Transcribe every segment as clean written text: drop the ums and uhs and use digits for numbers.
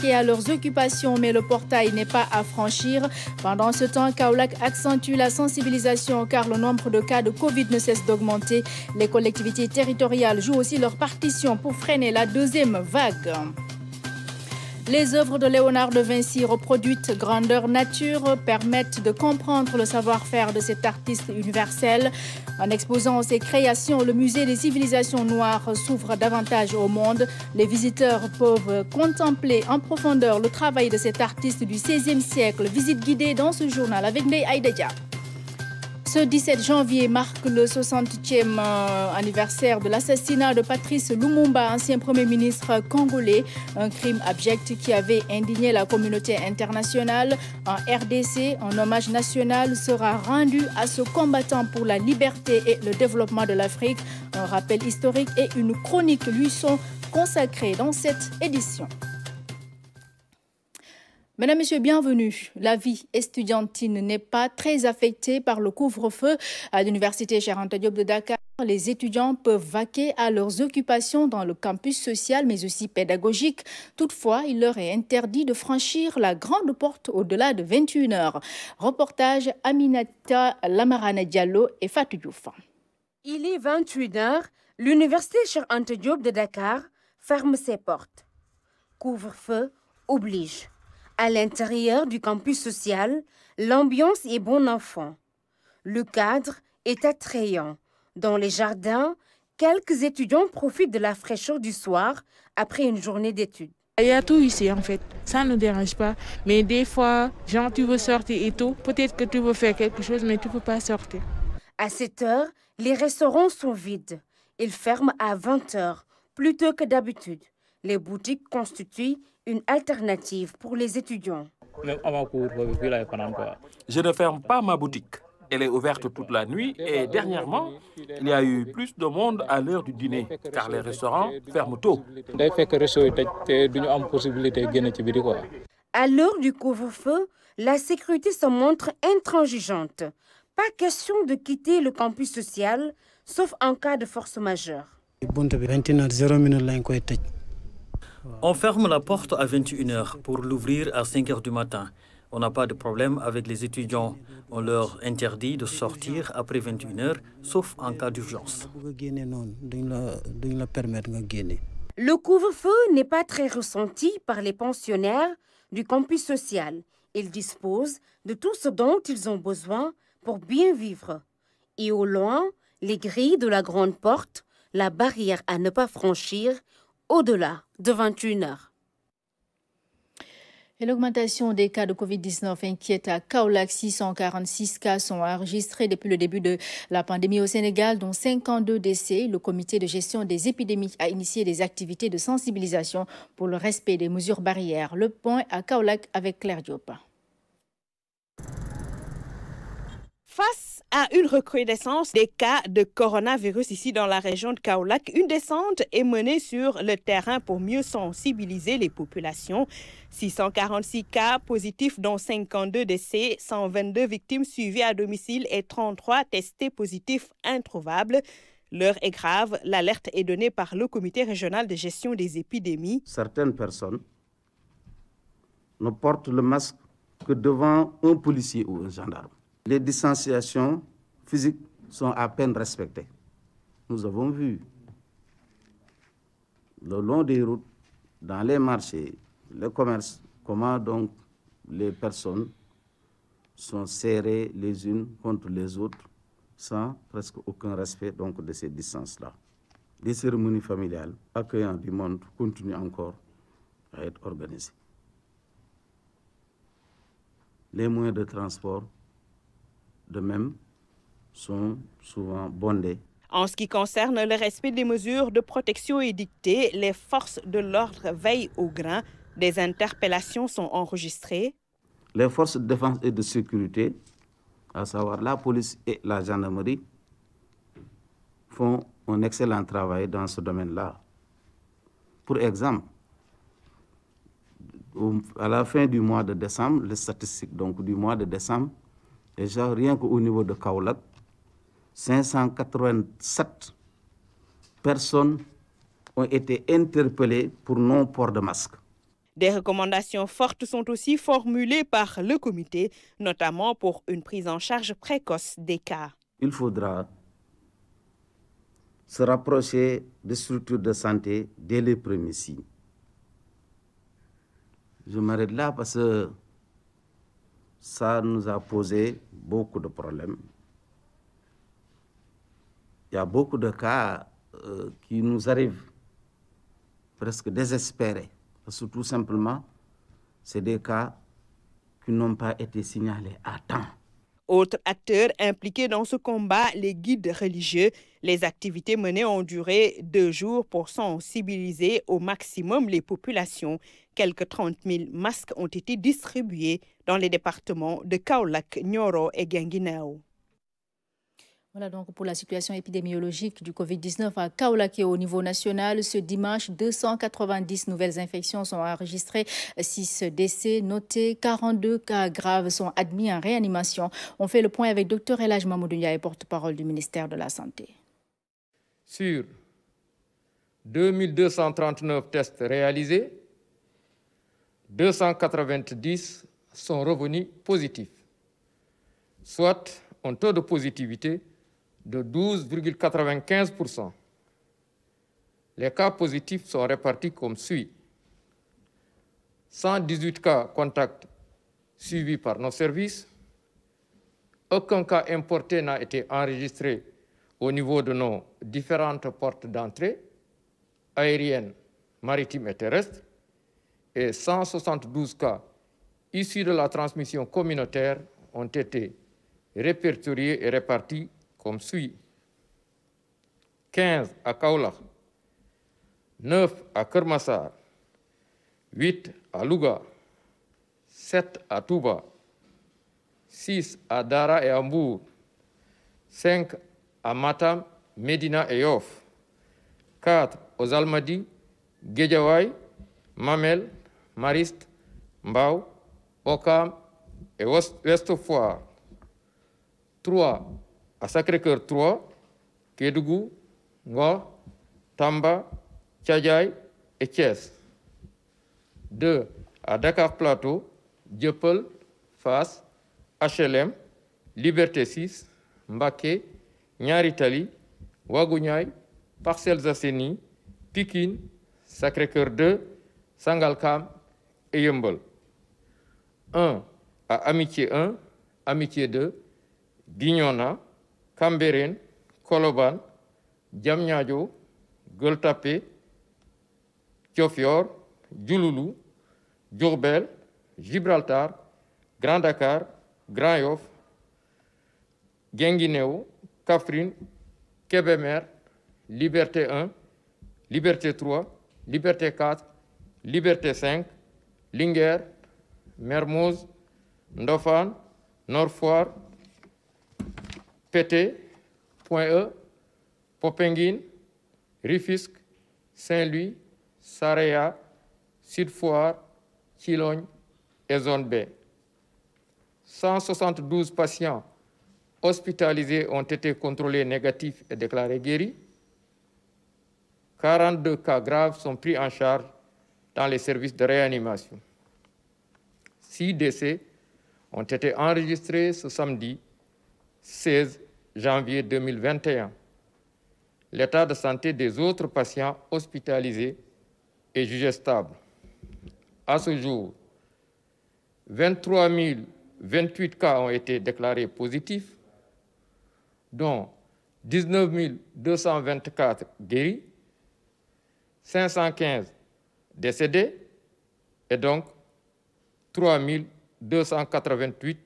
À leurs occupations, mais le portail n'est pas à franchir. Pendant ce temps, Kaolack accentue la sensibilisation car le nombre de cas de Covid ne cesse d'augmenter. Les collectivités territoriales jouent aussi leur partition pour freiner la deuxième vague. Les œuvres de Léonard de Vinci reproduites grandeur nature permettent de comprendre le savoir-faire de cet artiste universel. En exposant ses créations, le musée des civilisations noires s'ouvre davantage au monde. Les visiteurs peuvent contempler en profondeur le travail de cet artiste du XVIe siècle. Visite guidée dans ce journal avec Ndeye Aïda. Ce 17 janvier marque le 60e anniversaire de l'assassinat de Patrice Lumumba, ancien Premier ministre congolais. Un crime abject qui avait indigné la communauté internationale. En RDC, un hommage national sera rendu à ce combattant pour la liberté et le développement de l'Afrique. Un rappel historique et une chronique lui sont consacrés dans cette édition. Mesdames, Messieurs, bienvenue. La vie estudiantine n'est pas très affectée par le couvre-feu. À l'université Cheikh Anta Diop de Dakar, les étudiants peuvent vaquer à leurs occupations dans le campus social, mais aussi pédagogique. Toutefois, il leur est interdit de franchir la grande porte au-delà de 21 h. Reportage Aminata Lamarana Diallo et Fatou Diouf. Il est 21 h. L'université Cheikh Anta Diop de Dakar ferme ses portes. Couvre-feu oblige. À l'intérieur du campus social, l'ambiance est bon enfant. Le cadre est attrayant. Dans les jardins, quelques étudiants profitent de la fraîcheur du soir après une journée d'études. Il y a tout ici en fait, ça ne nous dérange pas. Mais des fois, genre tu veux sortir et tout, peut-être que tu veux faire quelque chose mais tu ne peux pas sortir. À 7 h, les restaurants sont vides. Ils ferment à 20 h, plus tôt que d'habitude. Les boutiques constituent une alternative pour les étudiants. Je ne ferme pas ma boutique. Elle est ouverte toute la nuit et dernièrement, il y a eu plus de monde à l'heure du dîner car les restaurants ferment tôt. À l'heure du couvre-feu, la sécurité se montre intransigeante. Pas question de quitter le campus social, sauf en cas de force majeure. On ferme la porte à 21 h pour l'ouvrir à 5 h du matin. On n'a pas de problème avec les étudiants. On leur interdit de sortir après 21 h, sauf en cas d'urgence. Le couvre-feu n'est pas très ressenti par les pensionnaires du campus social. Ils disposent de tout ce dont ils ont besoin pour bien vivre. Et au loin, les grilles de la grande porte, la barrière à ne pas franchir, au-delà de 21 h. Et l'augmentation des cas de Covid-19 inquiète à Kaolack. 646 cas sont enregistrés depuis le début de la pandémie au Sénégal, dont 52 décès. Le comité de gestion des épidémies a initié des activités de sensibilisation pour le respect des mesures barrières. Le point à Kaolack avec Claire Diop. Face à une recrudescence des cas de coronavirus ici dans la région de Kaolack, une descente est menée sur le terrain pour mieux sensibiliser les populations. 646 cas positifs, dont 52 décès, 122 victimes suivies à domicile et 33 testés positifs introuvables. L'heure est grave. L'alerte est donnée par le comité régional de gestion des épidémies. Certaines personnes ne portent le masque que devant un policier ou un gendarme. Les distanciations physiques sont à peine respectées. Nous avons vu le long des routes, dans les marchés, le commerce, comment donc les personnes sont serrées les unes contre les autres sans presque aucun respect donc de ces distances-là. Les cérémonies familiales accueillant du monde continuent encore à être organisées. Les moyens de transport, de même, sont souvent bondés. En ce qui concerne le respect des mesures de protection édictées, les forces de l'ordre veillent au grain. Des interpellations sont enregistrées. Les forces de défense et de sécurité, à savoir la police et la gendarmerie, font un excellent travail dans ce domaine-là. Pour exemple, à la fin du mois de décembre, les statistiques donc, du mois de décembre, déjà rien qu'au niveau de Kaolack, 587 personnes ont été interpellées pour non-port de masque. Des recommandations fortes sont aussi formulées par le comité, notamment pour une prise en charge précoce des cas. Il faudra se rapprocher des structures de santé dès les premiers signes. Je m'arrête là parce que ça nous a posé beaucoup de problèmes. Il y a beaucoup de cas qui nous arrivent presque désespérés. Parce que tout simplement, c'est des cas qui n'ont pas été signalés à temps. Autres acteurs impliqués dans ce combat, les guides religieux. Les activités menées ont duré 2 jours pour sensibiliser au maximum les populations. Quelques 30 000 masques ont été distribués dans les départements de Kaolack, Nioro et Guinguinéo. Voilà donc pour la situation épidémiologique du Covid-19 à Kaolack et au niveau national. Ce dimanche, 290 nouvelles infections sont enregistrées, 6 décès notés, 42 cas graves sont admis en réanimation. On fait le point avec Dr Elhadj Mamadou Ndiaye, porte-parole du ministère de la Santé. Sur 2239 tests réalisés, 290 sont revenus positifs, soit un taux de positivité de 12,95%. Les cas positifs sont répartis comme suit. 118 cas contacts suivis par nos services. Aucun cas importé n'a été enregistré au niveau de nos différentes portes d'entrée, aériennes, maritimes et terrestres, et 172 cas issus de la transmission communautaire ont été répertoriés et répartis comme suit. 15 à Kaolack, 9 à Keur Massar, 8 à Louga, 7 à Touba, 6 à Dara et à Mbour, 5 à Matam, Médina et Yoff, 4 aux Almadies, Guédiawaye, Mamel, Mariste, Mbao, Ouakam et Ouest Foire, 3 à Sacré-Cœur 3, Kédougou, Ngor, Tamba, Tchadjaï et Thiès. 2 à Dakar Plateau, Dieuppeul, Fass, HLM, Liberté 6, Mbacké, Niary Tally, Ouagouñaay, Parcelles Assainies, Pikine, Sacré-Cœur 2, Sangalkam et Yeumbeul. 1 à Amitié 1, Amitié 2, Bignona, Cambérène, Colobane, Diamniadio, Gueule Tapée, Diofior, Diouloulou, Diourbel, Gibraltar, Grand Dakar, Grand Yoff, Guinguinéo, Kaffrine, Kébémer, Liberté 1, Liberté 3, Liberté 4, Liberté 5, Linguère, Mermoz, Ndofane, Nord Foire, Pété, Point-E, Popenguine, Rufisque, Saint-Louis, Saraya, Sud-Foire, Thilogne et Zone B. 172 patients hospitalisés ont été contrôlés négatifs et déclarés guéris. 42 cas graves sont pris en charge dans les services de réanimation. 6 décès ont été enregistrés ce samedi 16 janvier 2021. L'état de santé des autres patients hospitalisés est jugé stable. À ce jour, 23 028 cas ont été déclarés positifs, dont 19 224 guéris, 515 décédés et donc 3 288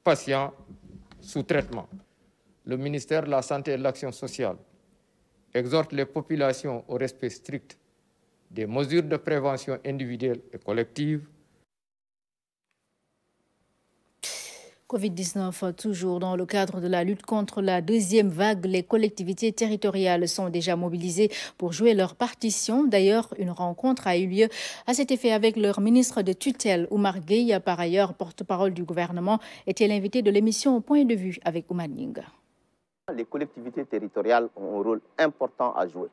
patients sous traitement. Le ministère de la Santé et de l'Action sociale exhorte les populations au respect strict des mesures de prévention individuelle et collective. Covid-19, toujours dans le cadre de la lutte contre la deuxième vague, les collectivités territoriales sont déjà mobilisées pour jouer leur partition. D'ailleurs, une rencontre a eu lieu à cet effet avec leur ministre de tutelle, Oumar Gueye, par ailleurs porte-parole du gouvernement, était l'invité de l'émission Au point de vue avec Oumar Nyinga. Les collectivités territoriales ont un rôle important à jouer.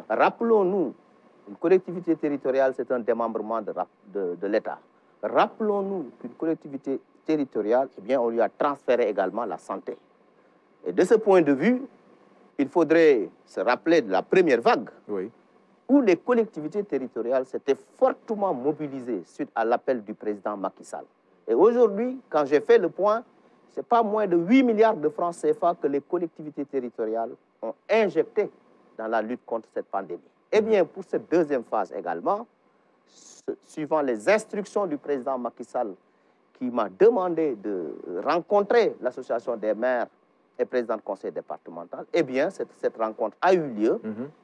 Rappelons-nous Une collectivité territoriale, c'est un démembrement de l'État. Rappelons-nous qu'une collectivité territoriale, eh bien, on lui a transféré également la santé. Et de ce point de vue, il faudrait se rappeler de la première vague, où les collectivités territoriales s'étaient fortement mobilisées suite à l'appel du président Macky Sall. Et aujourd'hui, quand j'ai fait le point, ce n'est pas moins de 8 milliards de francs CFA que les collectivités territoriales ont injecté dans la lutte contre cette pandémie. Eh bien, pour cette deuxième phase également, suivant les instructions du président Macky Sall, qui m'a demandé de rencontrer l'association des maires et présidents de conseil départemental, eh bien, cette rencontre a eu lieu.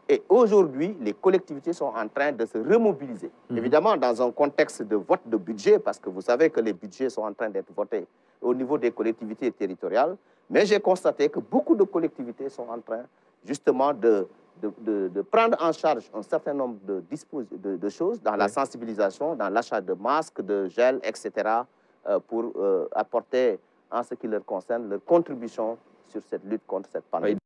Et aujourd'hui, les collectivités sont en train de se remobiliser. Évidemment, dans un contexte de vote de budget, parce que vous savez que les budgets sont en train d'être votés au niveau des collectivités territoriales, mais j'ai constaté que beaucoup de collectivités sont en train, justement, de prendre en charge un certain nombre de choses dans la sensibilisation, dans l'achat de masques, de gel, etc., pour apporter, en ce qui leur concerne, leur contribution sur cette lutte contre cette pandémie.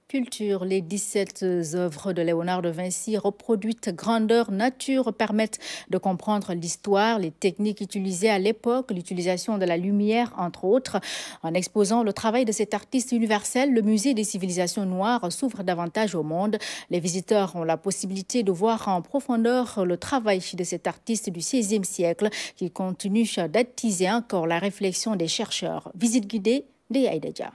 Culture, les 17 œuvres de Léonard de Vinci reproduites grandeur nature permettent de comprendre l'histoire, les techniques utilisées à l'époque, l'utilisation de la lumière, entre autres. En exposant le travail de cet artiste universel, le musée des civilisations noires s'ouvre davantage au monde. Les visiteurs ont la possibilité de voir en profondeur le travail de cet artiste du XVIe siècle qui continue d'attiser encore la réflexion des chercheurs. Visite guidée de Aïdadja.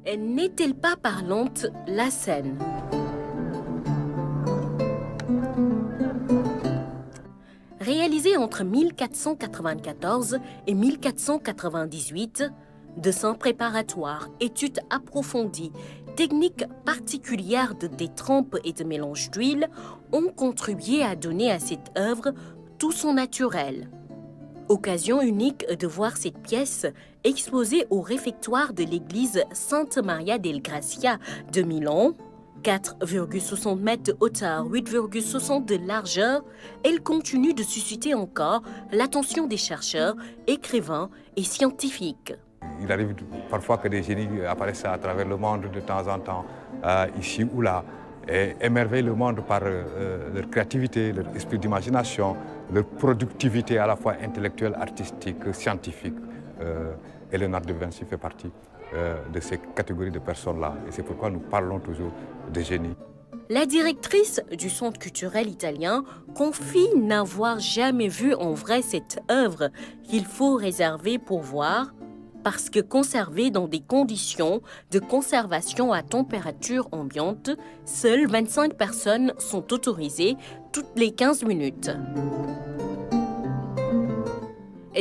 N'est-elle pas parlante, la scène? Réalisée entre 1494 et 1498, dessins préparatoires, études approfondies, techniques particulières de détrempe et de mélange d'huile ont contribué à donner à cette œuvre tout son naturel. Occasion unique de voir cette pièce exposée au réfectoire de l'église Santa Maria del Gracia de Milan. 4,60 mètres de hauteur, 8,60 de largeur, elle continue de susciter encore l'attention des chercheurs, écrivains et scientifiques. Il arrive parfois que des génies apparaissent à travers le monde de temps en temps, ici ou là, et émerveillent le monde par leur créativité, leur esprit d'imagination, leur productivité à la fois intellectuelle, artistique, scientifique. Et Léonard de Vinci fait partie de ces catégories de personnes-là. Et c'est pourquoi nous parlons toujours de génie. La directrice du Centre culturel italien confie n'avoir jamais vu en vrai cette œuvre qu'il faut réserver pour voir, parce que conservée dans des conditions de conservation à température ambiante, seules 25 personnes sont autorisées toutes les 15 minutes.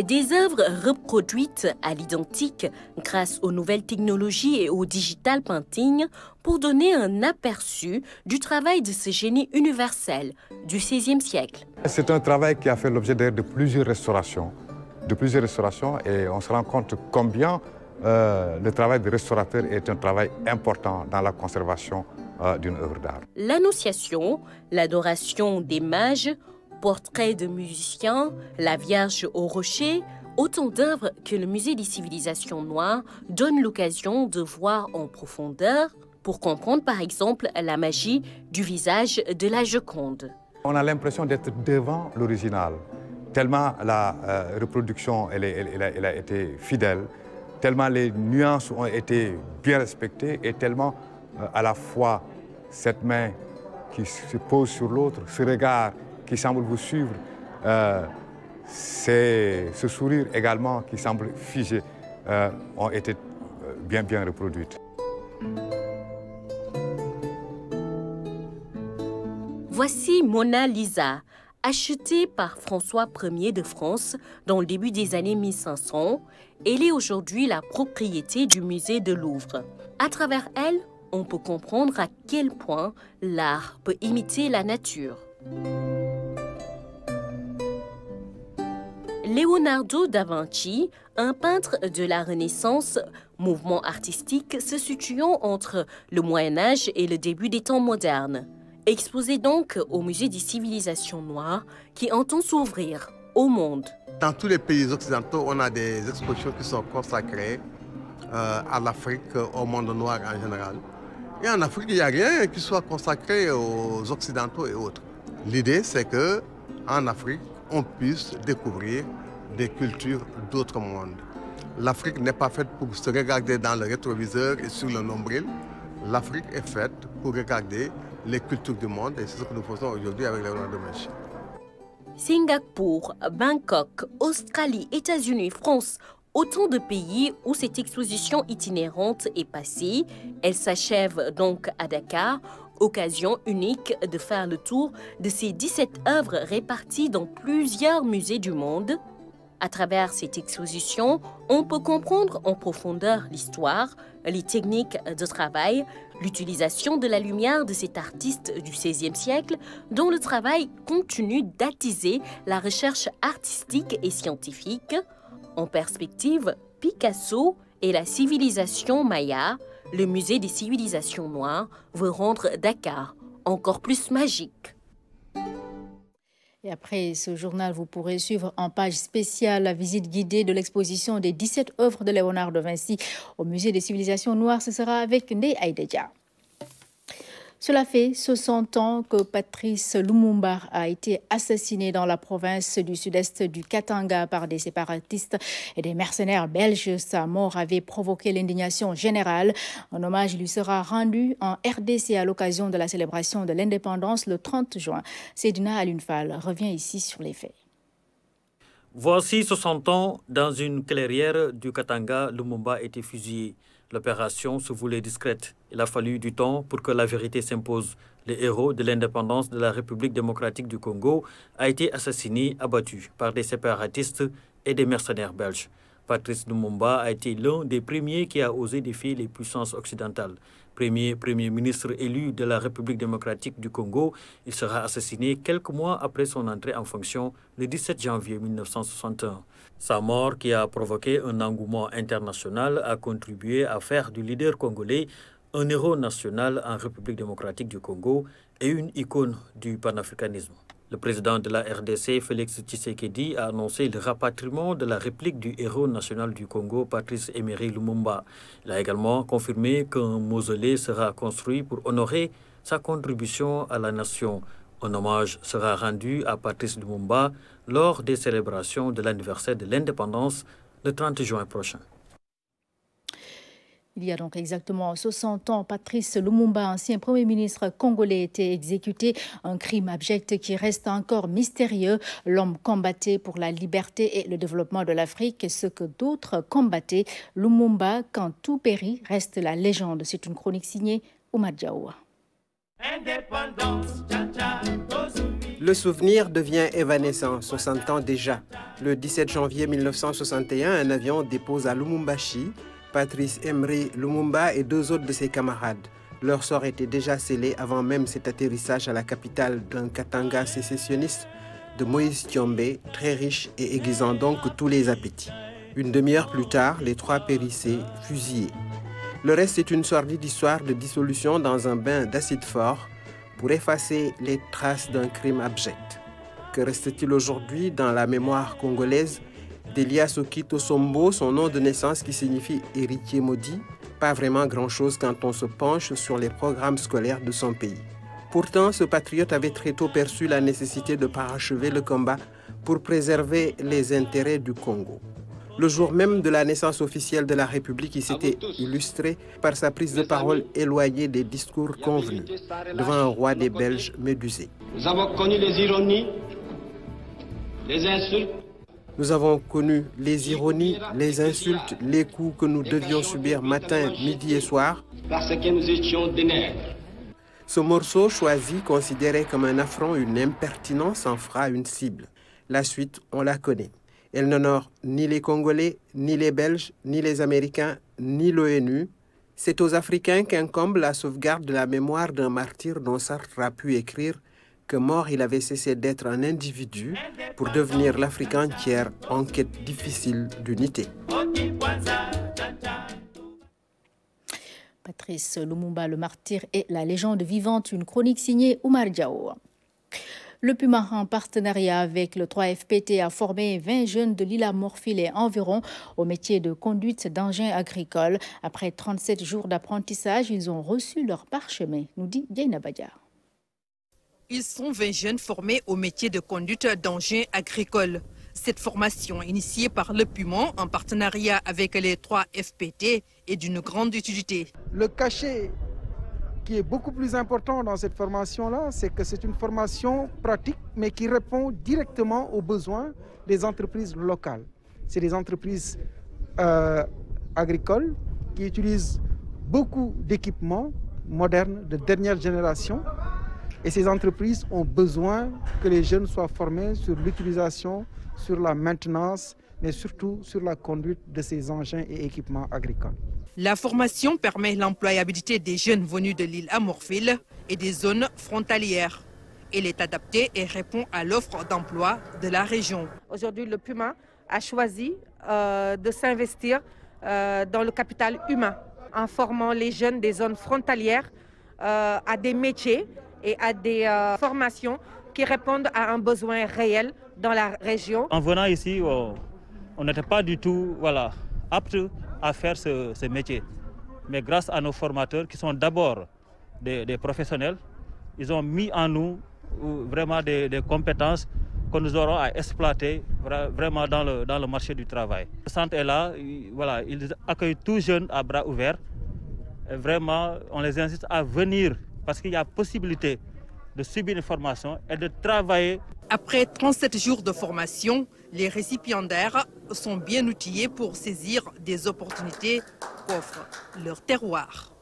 Des œuvres reproduites à l'identique grâce aux nouvelles technologies et au digital painting pour donner un aperçu du travail de ce génie universel du XVIe siècle. C'est un travail qui a fait l'objet de plusieurs restaurations. Et on se rend compte combien le travail de restaurateur est un travail important dans la conservation d'une œuvre d'art. L'Annonciation, l'adoration des mages, portraits de musiciens, la Vierge au rocher, autant d'œuvres que le Musée des civilisations noires donne l'occasion de voir en profondeur pour comprendre par exemple la magie du visage de la Joconde. On a l'impression d'être devant l'original, tellement la reproduction elle a été fidèle, tellement les nuances ont été bien respectées et tellement à la fois cette main qui se pose sur l'autre, ce regard qui semble vous suivre, ce sourire également qui semble figé, ont été bien reproduites. Voici Mona Lisa, achetée par François Ier de France dans le début des années 1500. Elle est aujourd'hui la propriété du musée de Louvre. À travers elle, on peut comprendre à quel point l'art peut imiter la nature. Leonardo da Vinci, un peintre de la Renaissance, mouvement artistique se situant entre le Moyen-Âge et le début des temps modernes. Exposé donc au Musée des civilisations noires qui entend s'ouvrir au monde. Dans tous les pays occidentaux, on a des expositions qui sont consacrées à l'Afrique, au monde noir en général. Et en Afrique, il n'y a rien qui soit consacré aux Occidentaux et autres. L'idée, c'est qu'en Afrique, on puisse découvrir des cultures d'autres mondes. L'Afrique n'est pas faite pour se regarder dans le rétroviseur et sur le nombril. L'Afrique est faite pour regarder les cultures du monde et c'est ce que nous faisons aujourd'hui avec les Léonard de Vinci. Singapour, Bangkok, Australie, États-Unis, France, autant de pays où cette exposition itinérante est passée. Elle s'achève donc à Dakar, occasion unique de faire le tour de ces 17 œuvres réparties dans plusieurs musées du monde. À travers cette exposition, on peut comprendre en profondeur l'histoire, les techniques de travail, l'utilisation de la lumière de cet artiste du XVIe siècle dont le travail continue d'attiser la recherche artistique et scientifique. En perspective, Picasso et la civilisation maya, le musée des civilisations noires veut rendre Dakar encore plus magique. Et après ce journal, vous pourrez suivre en page spéciale la visite guidée de l'exposition des 17 œuvres de Léonard de Vinci au musée des civilisations noires. Ce sera avec Ndeye Aïdja. Cela fait 60 ans que Patrice Lumumba a été assassiné dans la province du sud-est du Katanga par des séparatistes et des mercenaires belges. Sa mort avait provoqué l'indignation générale. Un hommage lui sera rendu en RDC à l'occasion de la célébration de l'indépendance le 30 juin. Seydina Alunfal revient ici sur les faits. Voici 60 ans, dans une clairière du Katanga, Lumumba a été fusillé. L'opération se voulait discrète. Il a fallu du temps pour que la vérité s'impose. Le héros de l'indépendance de la République démocratique du Congo a été assassiné, abattu par des séparatistes et des mercenaires belges. Patrice Lumumba a été l'un des premiers qui a osé défier les puissances occidentales. Premier ministre élu de la République démocratique du Congo, il sera assassiné quelques mois après son entrée en fonction le 17 janvier 1961. Sa mort, qui a provoqué un engouement international, a contribué à faire du leader congolais un héros national en République démocratique du Congo et une icône du panafricanisme. Le président de la RDC, Félix Tshisekedi, a annoncé le rapatriement de la réplique du héros national du Congo, Patrice Emery Lumumba. Il a également confirmé qu'un mausolée sera construit pour honorer sa contribution à la nation. Un hommage sera rendu à Patrice Lumumba lors des célébrations de l'anniversaire de l'indépendance le 30 juin prochain. Il y a donc exactement 60 ans, Patrice Lumumba, ancien Premier ministre congolais, était exécuté. Un crime abject qui reste encore mystérieux. L'homme combattait pour la liberté et le développement de l'Afrique, ce que d'autres combattaient. Lumumba, quand tout périt, reste la légende. C'est une chronique signée Oumar Diaoua. Le souvenir devient évanescent, 60 ans déjà. Le 17 janvier 1961, un avion dépose à Lumumbashi Patrice Emery Lumumba et deux autres de ses camarades. Leur sort était déjà scellé avant même cet atterrissage à la capitale d'un Katanga sécessionniste de Moïse Tshombe, très riche et aiguisant donc tous les appétits. Une demi-heure plus tard, les trois périssaient, fusillés. Le reste est une sordide histoire de dissolution dans un bain d'acide fort pour effacer les traces d'un crime abject. Que reste-t-il aujourd'hui dans la mémoire congolaise d'Elias Okito Sombo, son nom de naissance qui signifie héritier maudit? Pas vraiment grand-chose quand on se penche sur les programmes scolaires de son pays. Pourtant, ce patriote avait très tôt perçu la nécessité de parachever le combat pour préserver les intérêts du Congo. Le jour même de la naissance officielle de la République, il s'était illustré par sa prise de parole éloignée des discours convenus devant un roi des Belges médusé. Nous avons connu les ironies, les insultes. Nous avons connu les ironies, les insultes, les coups que nous devions subir matin, midi et soir. Parce que nous étions des nègres. Ce morceau choisi, considéré comme un affront, une impertinence, en fera une cible. La suite, on la connaît. Elle n'honore ni les Congolais, ni les Belges, ni les Américains, ni l'ONU. C'est aux Africains qu'incombe la sauvegarde de la mémoire d'un martyr dont Sartre a pu écrire que mort il avait cessé d'être un individu pour devenir l'Afrique entière en quête difficile d'unité. Patrice Lumumba, le martyr et la légende vivante, une chronique signée Oumar Diaoua. Le Puma, en partenariat avec le 3FPT, a formé 20 jeunes de l'île à Morphil et environ au métier de conduite d'engins agricoles. Après 37 jours d'apprentissage, ils ont reçu leur parchemin, nous dit Diana Badia. Ils sont 20 jeunes formés au métier de conduite d'engins agricoles. Cette formation, initiée par le Puma en partenariat avec les 3FPT, est d'une grande utilité. Le cachet qui est beaucoup plus important dans cette formation-là, c'est que c'est une formation pratique, mais qui répond directement aux besoins des entreprises locales. C'est des entreprises agricoles qui utilisent beaucoup d'équipements modernes de dernière génération. Et ces entreprises ont besoin que les jeunes soient formés sur l'utilisation, sur la maintenance, mais surtout sur la conduite de ces engins et équipements agricoles. La formation permet l'employabilité des jeunes venus de l'île à Morphil et des zones frontalières. Elle est adaptée et répond à l'offre d'emploi de la région. Aujourd'hui, le Puma a choisi de s'investir dans le capital humain en formant les jeunes des zones frontalières à des métiers et à des formations qui répondent à un besoin réel dans la région. En venant ici, on n'était pas du tout apte à faire ce métier. Mais grâce à nos formateurs qui sont d'abord des professionnels, ils ont mis en nous vraiment des compétences que nous aurons à exploiter vraiment dans le marché du travail. Le centre est là, ils accueillent tous jeunes à bras ouverts. Et vraiment, on les incite à venir parce qu'il y a possibilité de subir une formation et de travailler. Après 37 jours de formation, les récipiendaires sont bien outillés pour saisir des opportunités qu'offre leur terroir.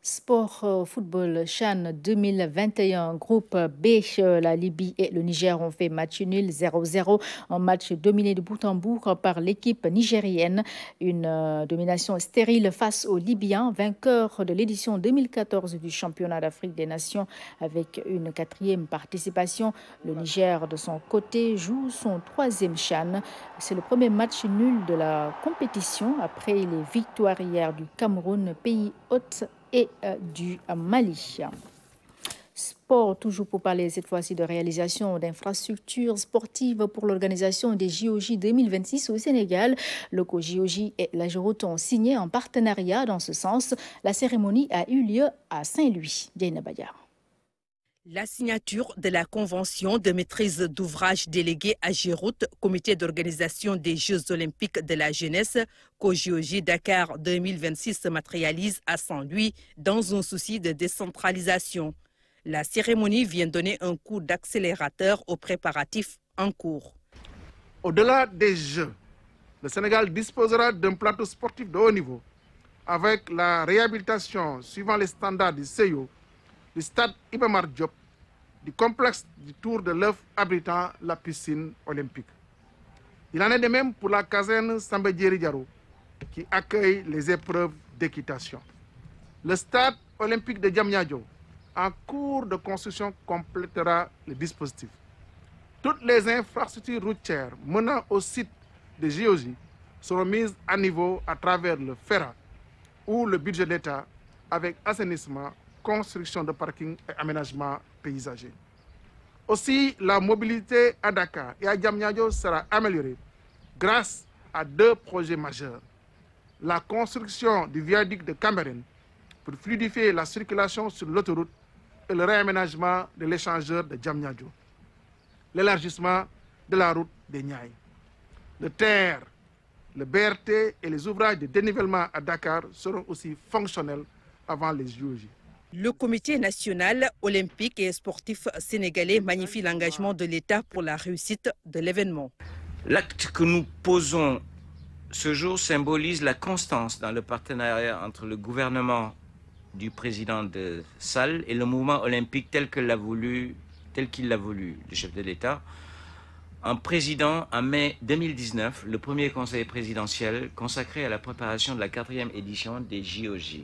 Sport football CHAN 2021, groupe B, la Libye et le Niger ont fait match nul 0-0, un match dominé de bout en bout par l'équipe nigérienne. Une domination stérile face aux Libyens, vainqueurs de l'édition 2014 du championnat d'Afrique des Nations avec une 4e participation. Le Niger, de son côté, joue son 3e CHAN. C'est le premier match nul de la compétition après les victoires hier du Cameroun, pays hôte, et du Mali. Sport, toujours pour parler cette fois-ci de réalisation d'infrastructures sportives pour l'organisation des JOJ 2026 au Sénégal. Le COJOJ et la Géroute ont signé en partenariat dans ce sens. La cérémonie a eu lieu à Saint-Louis. Diana Badia. La signature de la convention de maîtrise d'ouvrage déléguée à Géroute, comité d'organisation des Jeux olympiques de la jeunesse, COJOJ Dakar 2026 se matérialise à Saint-Louis dans un souci de décentralisation. La cérémonie vient donner un coup d'accélérateur aux préparatifs en cours. Au-delà des Jeux, le Sénégal disposera d'un plateau sportif de haut niveau avec la réhabilitation suivant les standards du CEIO, du stade Iba Mar Diop, du complexe du Tour de l'œuf abritant la piscine olympique. Il en est de même pour la caserne Samba Diéry Diaro qui accueille les épreuves d'équitation. Le stade olympique de Diamniadio, en cours de construction, complétera le dispositif. Toutes les infrastructures routières menant au site de JOJ seront mises à niveau à travers le FERA ou le budget de l'État avec assainissement, construction de parking et aménagement paysager. Aussi, la mobilité à Dakar et à Diamniadio sera améliorée grâce à 2 projets majeurs. La construction du viaduc de Cameroun pour fluidifier la circulation sur l'autoroute et le réaménagement de l'échangeur de Diamniadio. L'élargissement de la route des Niayes. Le TER, le BRT et les ouvrages de dénivellement à Dakar seront aussi fonctionnels avant les JOJ. Le comité national olympique et sportif sénégalais magnifie l'engagement de l'État pour la réussite de l'événement. L'acte que nous posons ce jour symbolise la constance dans le partenariat entre le gouvernement du président de Sall et le mouvement olympique tel qu'il l'a voulu, le chef de l'État, en présidant en mai 2019 le premier conseil présidentiel consacré à la préparation de la 4e édition des JOJ.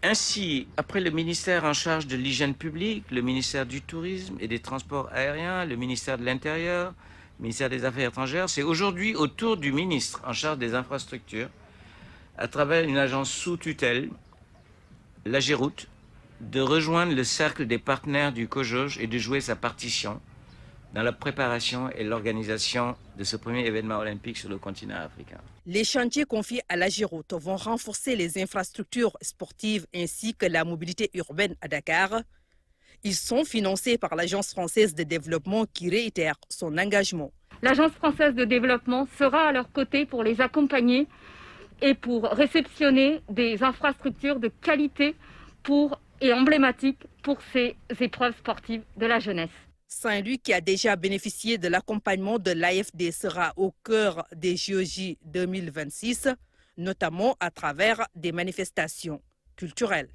Ainsi, après le ministère en charge de l'hygiène publique, le ministère du Tourisme et des Transports aériens, le ministère de l'Intérieur, le ministère des Affaires étrangères, c'est aujourd'hui au tour du ministre en charge des infrastructures, à travers une agence sous tutelle, la Géroute, de rejoindre le cercle des partenaires du COJOJ et de jouer sa partition dans la préparation et l'organisation de ce premier événement olympique sur le continent africain. Les chantiers confiés à l'Ageroute vont renforcer les infrastructures sportives ainsi que la mobilité urbaine à Dakar. Ils sont financés par l'Agence française de développement qui réitère son engagement. L'Agence française de développement sera à leur côté pour les accompagner et pour réceptionner des infrastructures de qualité et emblématiques pour ces épreuves sportives de la jeunesse. Saint-Louis, qui a déjà bénéficié de l'accompagnement de l'AFD, sera au cœur des JOJ 2026, notamment à travers des manifestations culturelles.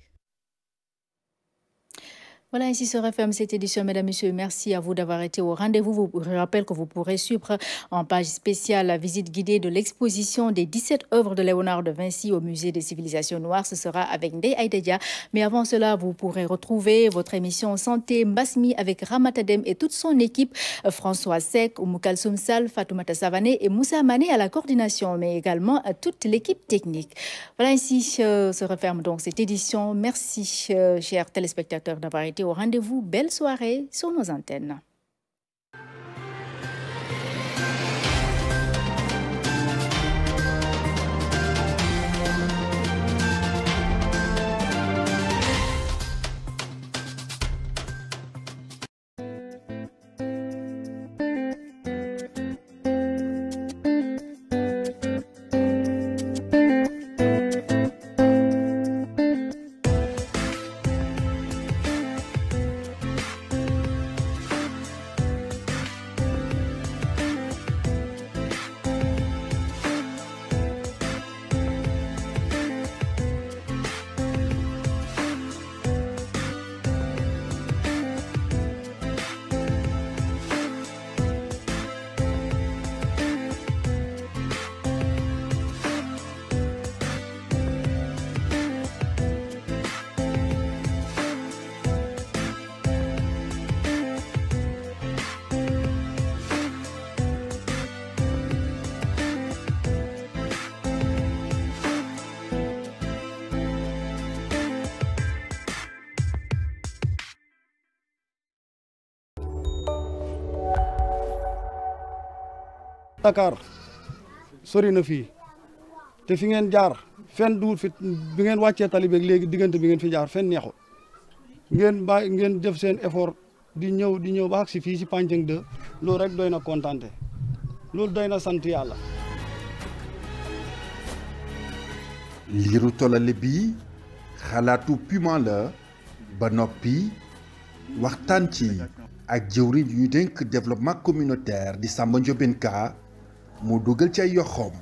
Voilà, ainsi se referme cette édition, mesdames, messieurs. Merci à vous d'avoir été au rendez-vous. Je rappelle que vous pourrez suivre en page spéciale la visite guidée de l'exposition des 17 œuvres de Léonard de Vinci au Musée des civilisations noires. Ce sera avec Ndeye Aïdedia. Mais avant cela, vous pourrez retrouver votre émission Santé Mbasmi avec Ramatadem et toute son équipe. François Sek, Oumou Kalsoum Sall, Fatoumata Savané et Moussa Mané à la coordination, mais également à toute l'équipe technique. Voilà, ainsi se referme donc cette édition. Merci, chers téléspectateurs, d'avoir été au rendez-vous. Belle soirée sur nos antennes. Dakar sori na fii te fi ngeen jaar fenn duut fi bi ngeen wàccee tali beeg léegi diggante bi ngeen fi jaar fenn neexul ngeen def seen effort di ñëw ba si fii si Panthiang 2 loolu rek doy na kontante loolu doy na sant yàlla. liiru tolale bi xalaatu Puma la ba noppi waxtaan ci ak jëwriñ yu dénk développement communautaire di Samba Ndiobène Ka mu dugal ci ay yoxoom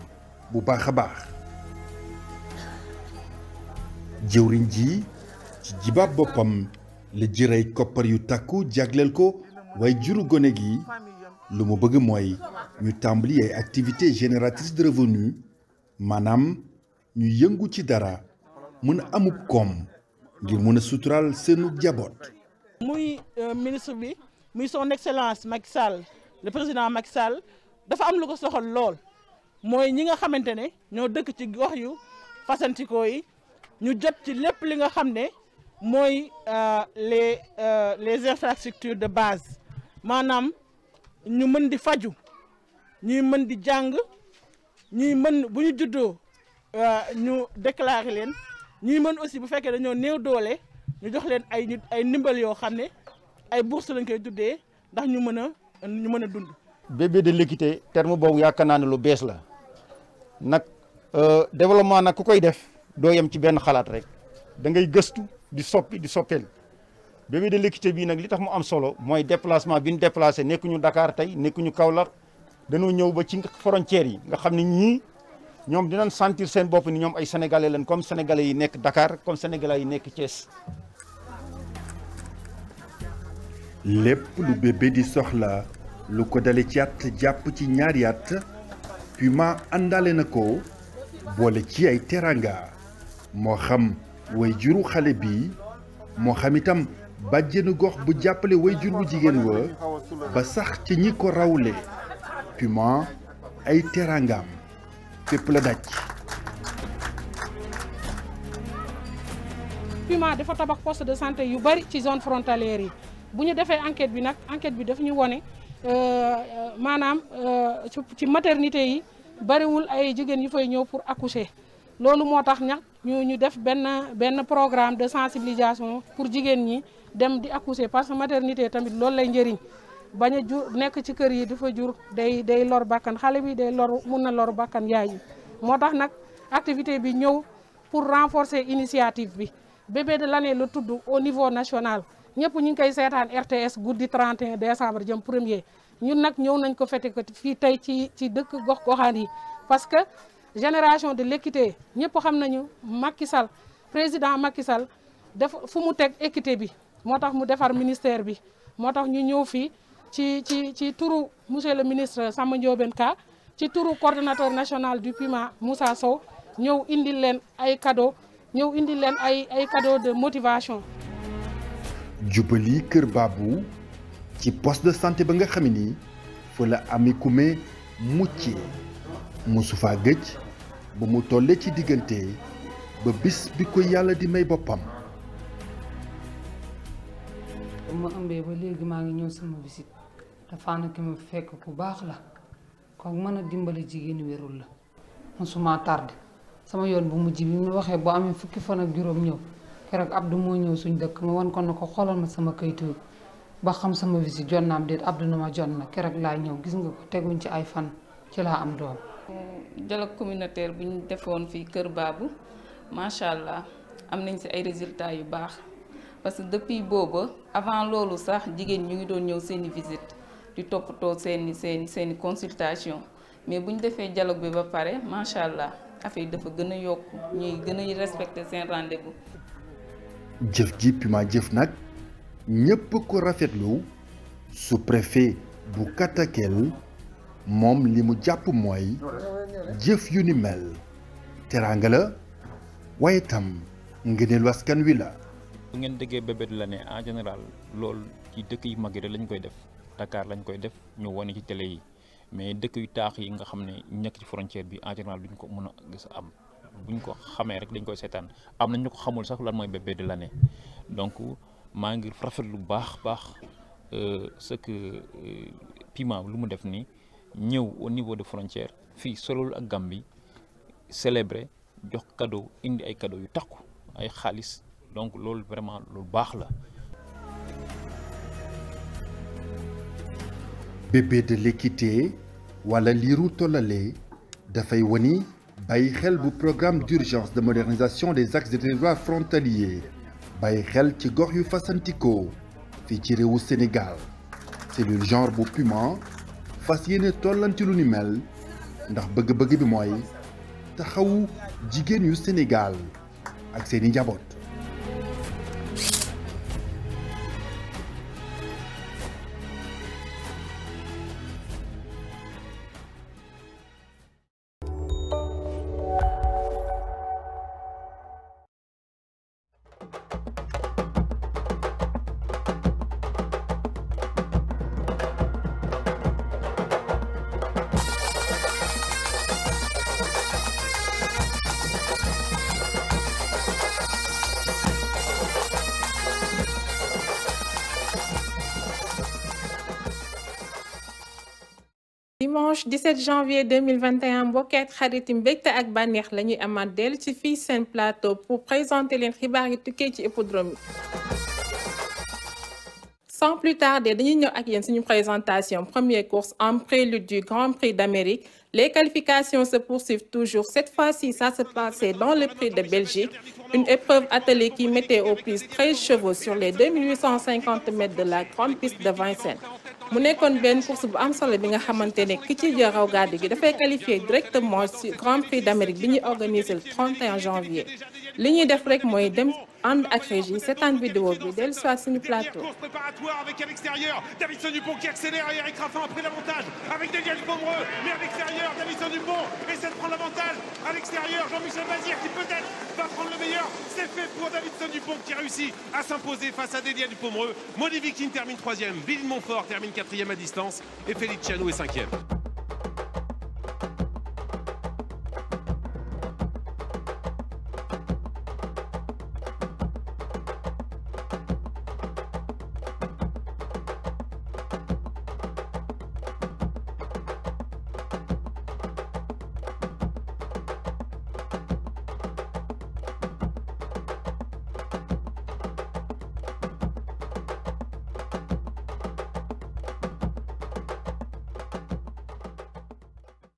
bu baax a baax jëwriñ ji ci jibaab boppam la jërey koppar yu takku jagleel ko way juru gone gi lu mu bëgg mooy ñu tàmbali ay activités génératrices de revenus maanaam ñu yëngu ci dara mën a amub koom ngir mën a suturaal seenu jaboot. muy ministre bi muy son excellence Macky Sall le président Macky Sall dafa am lu ko soxal lool mooy ñi nga xamante ne ñoo dëkk ci gox yu fasantikoo yi ñu jot ci lépp li nga xam ne mooy les infrastructures de base maanaam ñu mën di faju ñuy mën di jàng ñuy mën bu ñu juddoo ñu déclarer leen ñuy mën aussi bu fekkee dañoo néew doole ñu jox leen ay ndimbal yoo xam ne ay bourse lañ koy tuddee ndax ñu mën a dund. bébé de l'équité terme boobu yaakaar naa ne lu bees la nag développement nag ku koy def doo yem ci benn xalaat rek da ngay gëstu di soppeel bébé de l'équité bii nag li tax mu am solo mooy déplacement bi ñu déplacé nekkuñu Dakar tey nekkuñu Kaolack dañoo ñëw ba ci frontières yi nga xam ne ñii ñoom dinañ sentir seen bopp ni ñoom ay sénégalais lañ comme sénégalais yi nekk Dakar comme sénégalais yi nekk Thiès. lépp lu bébé di soxla lu ko dale ci at jàpp ci ñaari at Puma àndaale na ko boole ci ay teranga moo xam way juru xale bi moo xam itam bàjjenu gox bu jàppale way jur bu jigéen wa ba sax ci ñi ko rawle Puma ay terangaam fépp la daj. Puma dafa tabax poste de santé yu bari ci zone frontalière yi bu ñu defee enquête bi nag enquête bi daf ñu wone maanaam ci maternité yi bariwul ay jigéen yu fay ñëw pour accoucher loolu moo tax ñax ñu def benn programme de sensibilisation pour jigéen ñi dem di accoucher parce que maternité tamit loolu lay njëriñ bañ a jur nekk ci kër yi dafa jur day lor bakkan xale bi day mun na lor bakkan yaay yi moo tax nag activité bi ñëw pour renforcer initiative bi bébé de l'année la tudd au niveau national ñëpp ñu ngi koy seetaan RTS guddi 31 décembre jëm 1er ñun nag ñëw nañ ko fete ko fii tey ci dëkk gox-goxaan yi parce que génération de l'équité ñëpp xam nañu Macky Sall président Macky Sall def fu mu teg équité bi moo tax mu defar ministère bi moo tax ñu ñëw fii ci turu monsieur le ministre Samba Ndiobène Ka ci turu coordonnateur national du Puma Moussa Sow ñëw indil leen ay cadeau ñëw indil leen ay cadeau de motivation. jubali Kër Babou ci poste de santé ba nga xam ni fa la Ami Koumé muccee musu faa gëj ba mu tollee ci diggante ba bis bi ko yàlla di may boppam. ba ma ëmbee ba léegi maa ngi ñëw sama visite dafa na ki ma fekk ku baax la kooku mën a dimbali jigéen wérul la mosuma tardé sama yoon bu mujj bi mu waxee boo amee fukki fan ak juróom ñëw keroog Abdou moo ñëw suñ dëkk ma wan ko na ko xoolal ma sama kayitu ba xam sama visite jot na am déet Abdou na ma jot na keroog laa ñëw gis nga ko teguñ ci ay fan ci laa am doom. dialogue communautaire bu ñu defoon fii Kër Babou macha allah am nañ si ay résultats yu baax parce que depuis booba avant loolu sax jigéen ñu ngi doon ñëw seeni visite di toppatoo seeni consultation mais bu ñu defee dialogue bi ba pare macha allah affaire yi dafa gën a yokk ñuy gën a respecter seen rendez-vous. jëf ji Puma jëf nag ñépp ko rafetlu sous-préfet bu Katakel moom li mu jàpp mooy jëf yu ni mel teraanga la waaye tam ngëneelu askan wi la. bu ngeen déggee bébé de l'année en général loolu ci dëkk yu mag yi lañ koy def Dakar lañ koy def ñu wane ci télé yi mais dëkk yu taax yi nga xam ne nekk ci frontière bi en général duñ ko mën a gis am buñ ko xamee rek dañ koy seetaan am na ñu ko xamul sax lan mooy bébé de l'année donc maa ngi rafetlu bu baax ce que Puma lu mu def nii ñëw au niveau de frontière fii solul ak Gambie célébrer jox cadeau indi ay cadeau yu takku ay xaalis donc loolu vraiment lu baax la. bébé de l'équité wala liiru tollale dafay woni bàyyi xel bu programme d'urgence de modernisation des axes de territoire frontaliers bàyyi xel ci gox yu fasantikoo fii ci réewu Sénégal cellule genre bu Puma fas yéene tollanti lu ni mel ndax bëgg-bëgg bi mooy taxawu jigéen yu Sénégal ak seeni njaboot. dimanche 17 janvier 2021 mbokkeet xariti mbégte ak bànneex la ñuy amaat dellu ci fii seen plateau pour présenter leen xibaar yi tukkee ci hippodrome yi. Sans plus tarder dañuy ñëw ak yéen suñu présentation première course en prélude du Grand Prix d'Amérique. Les qualifications se poursuivent toujours. Cette fois-ci, ça se passait dans le Prix de Belgique, une épreuve attelée qui mettait aux prises 13 chevaux sur les 2850 mètres de la grande piste de Vincennes. mu nekkoon benn course bu am solo bi nga xamante ne ki ci jël raw gàddu gi dafay qualifier directement sur Grand Prix d'Amérique bi ñuy organiser le 31 janvier. li ñuy def rek mooy dem ànd ak régie seetaan vidéo bi dellu soit suñu plateau. Préparatoire avec à l'extérieur Davidson Dupont qui accélère et Eric Raffin a pris l'avantage avec Déliel Pomereux, mais à l'extérieur Davidson Dupont essaie de prendre l'avantage à l'extérieur. Jean-Michel Bazir qui peut-être va prendre le meilleur. C'est fait pour Davidson Dupont qui réussit à s'imposer face à Déliel Pomereux. Moni Victime termine 3e, Bill Montfort termine 4e à distance et Félix Chanou est 5e.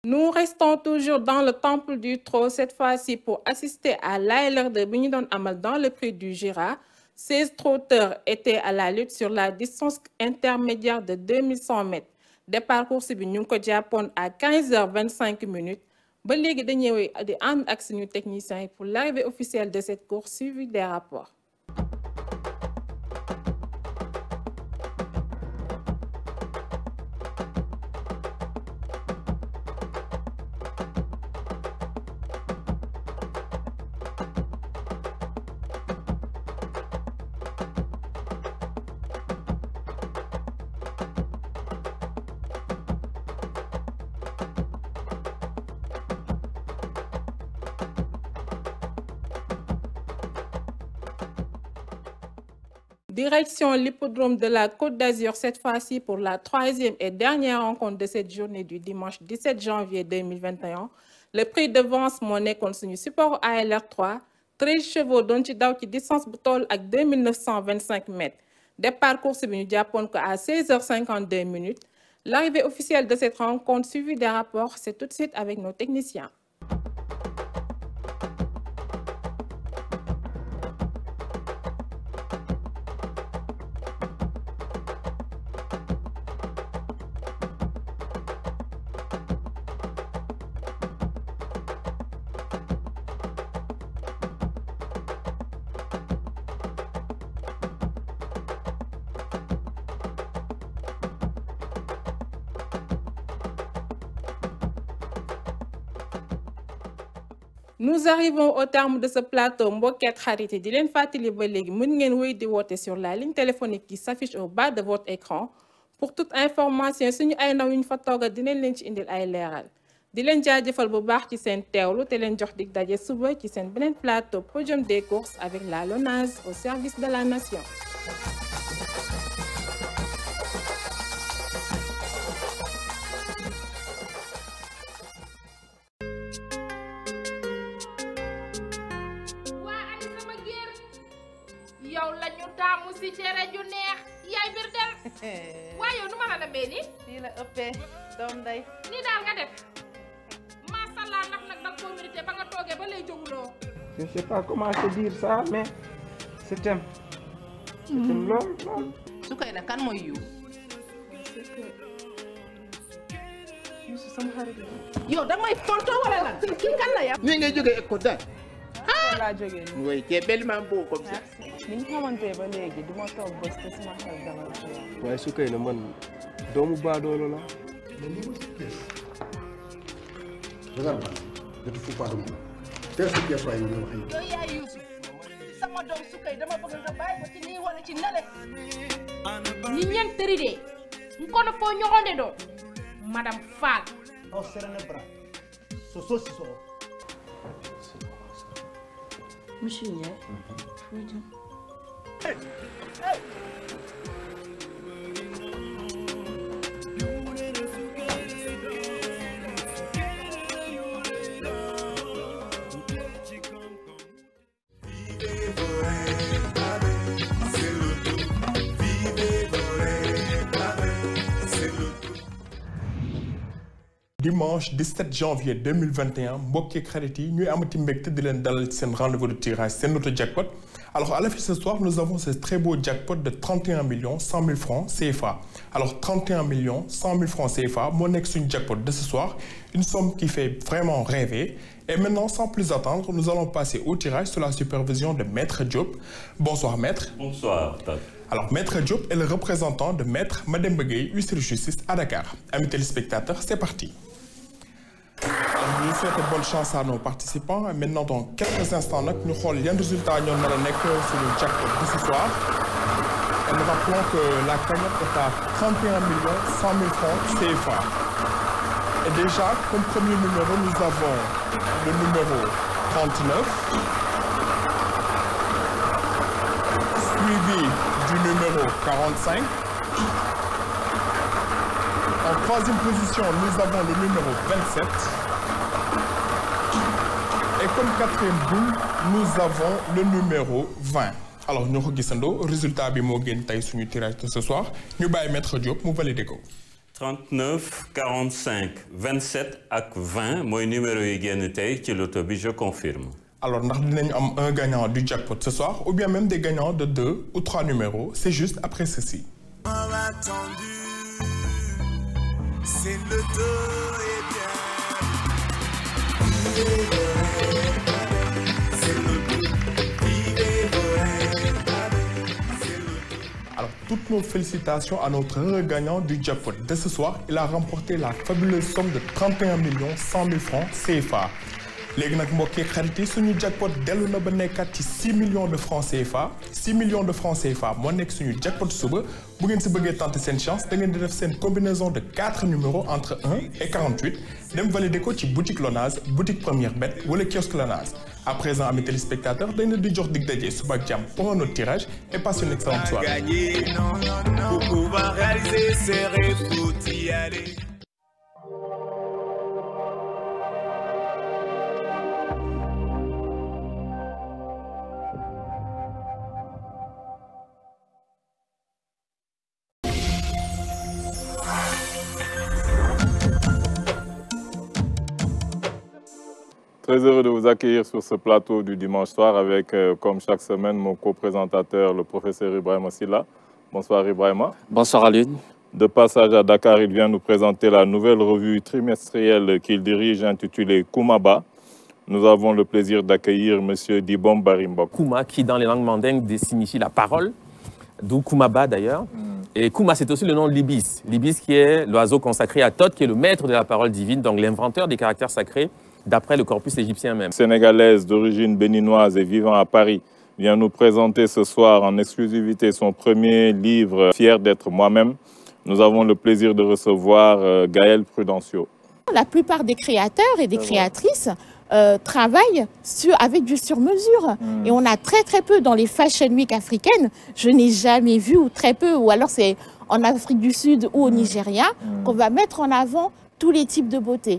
Nous restons toujours dans le temple du trot, cette fois-ci pour assister à l'ALR de Bignidon Amal dans le prix du Gira. 16 trotteurs étaient à la lutte sur la distance intermédiaire de 2100 mètres. Départ course bi ñu ko japon à 15h25. Ba légui dañuy wéy di and ak suñu technicien pour l'arrivée officielle de cette course suivie des rapports. Direction l'hippodrome de la Côte d'Azur, cette fois-ci pour la 3e et dernière rencontre de cette journée du dimanche 17 janvier 2021. Le prix de Vence Monnaie continue support ALR 3, 13 chevaux dont ci daw ci distance bu toll ak 2925 mètres. Départ course bi ñu japon ko à 16h52. L'arrivée officielle de cette rencontre suivie des rapports, c'est tout de suite avec nos techniciens. Nous arrivons au terme de ce plateau. Mbokket xarit di len fatali ba légui mën ngeen wéy di woté sur la ligne téléphonique qui s'affiche au bas de votre écran. Pour toute information suñu ay ndaw ñu fa toga dinañ leen ci indil ay léral. Di len jaajëfal bu baax ci sen téwlu té len jox dig dajé suba ci sen benen plateau podium des courses avec la LONASE au service de la nation. yow lañu taamu ci cere ju neex yaay bir dem waaye yow nu ma la demee nii fii la ëppee doom day nii daal nga def mashallah ndax nag danga ko mérité ba nga toogee ba lay jóguloo je sais pas comment te dire ça mais c'est lool su koy nag kan mooy yu Youssou sama xarit yow danga may fonto wala lan kii kan la ya nii ngay jógee école daal laa jógee nii oui c'est bellement beau comme ça ni ñu xamante ba léegi du ma toog bés te sama xel dama waaye su koy na man doomu baadoolo la regarde je te fous pas de moi fais ce qu'il y a yow yaay Youssou sama doom su koy dama bëgg nga bàyyi ko ci nii wala ci nale ni ñen tëri de nkono fo ñoxonde do Madame Fall o serene bra so Monsieur Ndiaye foo jëm Dimanche 17 janvier 2021 mbokki xarit yi ñuy amati mbégte di leen dalal ci seen rendez-vous de tirage seen loto jackpot. Alors à l'affiche ce soir nous avons ce très beau jackpot de 31 100 000 francs CFA. Alors 31 100 000 francs CFA moo nekk suñu jackpot de ce soir, une somme qui fait vraiment rêver. Et maintenant sans plus attendre nous allons passer au tirage sous la supervision de Maître Diop. Bonsoir Maître. Bonsoir. Alors Maître Diop est le représentant de Maître Mademba Gueye, huissier de justice à Dakar. Amis téléspectateurs, c'est parti. Nous souhaitons bonne chance à nos participants. Maintenant, dans quelques instants, nous allons voir les résultats sur le jackpot de ce soir. Et nous rappelons que la cagnotte est à 31 100 000 francs CFA. Et déjà, comme premier numéro, nous avons le numéro 39, suivi du numéro 45. En troisième position, nous avons le numéro 27. Et comme quatrième boule, nous avons le numéro 20. Alors, nous regardons le résultat de mon tirage de ce soir. Nous allons mettre Diop, nous validons. 39 45 27 ak 20 mooy numéro yi génn tey ci loto bi, je confirme. Alors, nous avons un gagnant du jackpot ce soir, ou bien même des gagnants de 2 ou 3 numéros. C'est juste après ceci. C'est le Alors, toutes nos félicitations à notre gagnant du jackpot de ce soir. Il a remporté la fabuleuse somme de 31 100 000 francs CFA. léegi nag mbokk yi xarit yi suñu jackpot dellu na ba nekkat ci 6 millions de francs CFA 6 millions de francs CFA moo nekk suñu jackpot suba bu ngeen si bëggee tenter seen chance da ngeen di def seen combinaison de 4 numéros entre 1 et 48 dem valider ko ci boutique Lonase boutique Première Bet wala kiosque Lonase. À présent, amis téléspectateurs, dañ leen di jox dig daje suba ak jàmm pour un autre tirage et passe une excellente soirée. Pour pouvoir réaliser ses rêves, faut y aller. Très heureux de vous accueillir sur ce plateau du dimanche soir avec, comme chaque semaine, mon co-présentateur, le professeur Ibrahima Silla. Bonsoir Ibrahima. Bonsoir Alioune. De passage à Dakar, il vient nous présenter la nouvelle revue trimestrielle qu'il dirige intitulée Koumaba. Nous avons le plaisir d'accueillir M. Dibom Barimbok. Kouma, qui dans les langues mandingues signifie la parole, d'où Koumaba d'ailleurs. Et Kouma, c'est aussi le nom de l'ibis. L'ibis qui est l'oiseau consacré à Thoth, qui est le maître de la parole divine, donc l'inventeur des caractères sacrés, d'après le corpus égyptien même. Sénégalaise d'origine béninoise et vivant à Paris vient nous présenter ce soir en exclusivité son premier livre, Fier d'être moi-même. Nous avons le plaisir de recevoir Gaëlle Prudencio. La plupart des créateurs et des créatrices travaillent avec du sur-mesure. Et on a très peu dans les Fashion Week africaines. Je n'ai jamais vu, ou très peu, ou alors c'est en Afrique du Sud ou au Nigeria, qu'on va mettre en avant tous les types de beauté.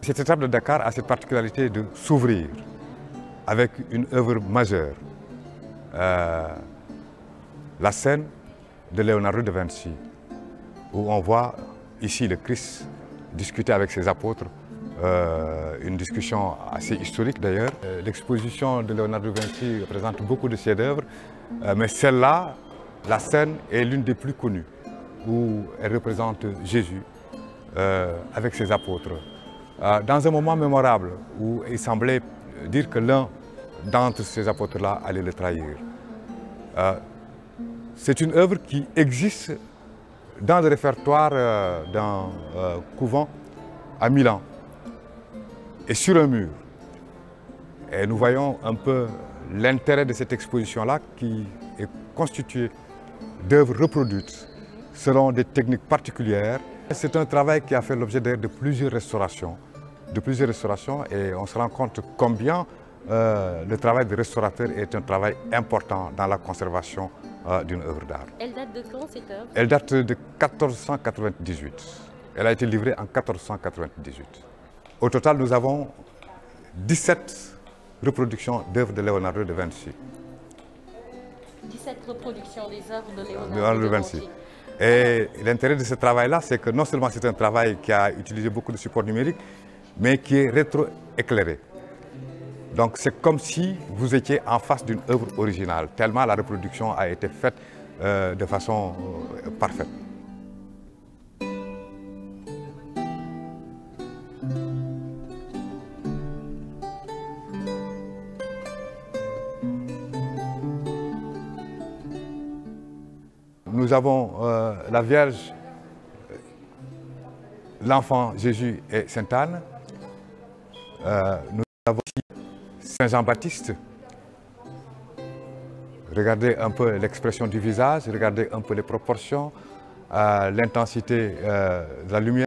Cette étape de Dakar a cette particularité de s'ouvrir avec une œuvre majeure. La scène de Leonardo da Vinci, où on voit ici le Christ discuter avec ses apôtres, une discussion assez historique d'ailleurs. L'exposition de Leonardo da Vinci présente beaucoup de chefs-d'œuvre, mais celle-là, la scène est l'une des plus connues, où elle représente Jésus avec ses apôtres. Dans un moment mémorable où il semblait dire que l'un d'entre ces apôtres-là allait le trahir. C'est une œuvre qui existe dans le répertoire d'un couvent à Milan et sur un mur. Et nous voyons un peu l'intérêt de cette exposition-là qui est constituée d'œuvres reproduites selon des techniques particulières. C'est un travail qui a fait l'objet de plusieurs restaurations. Et on se rend compte combien le travail de restaurateur est un travail important dans la conservation d'une œuvre d'art. Elle date de quand cette œuvre? Elle date de 1498. Elle a été livrée en 1498. Au total, nous avons 17 reproductions d'œuvres de Leonardo da Vinci. 17 reproductions des œuvres de Leonardo da Vinci. Et l'intérêt de ce travail-là, c'est que non seulement c'est un travail qui a utilisé beaucoup de supports numériques, mais qui est rétroéclairée. Donc c'est comme si vous étiez en face d'une œuvre originale, tellement la reproduction a été faite de façon parfaite. Nous avons la Vierge, l'enfant Jésus et Sainte Anne. Nous avons aussi Saint Jean-Baptiste. Regardez un peu l'expression du visage, regardez un peu les proportions, l'intensité de la lumière.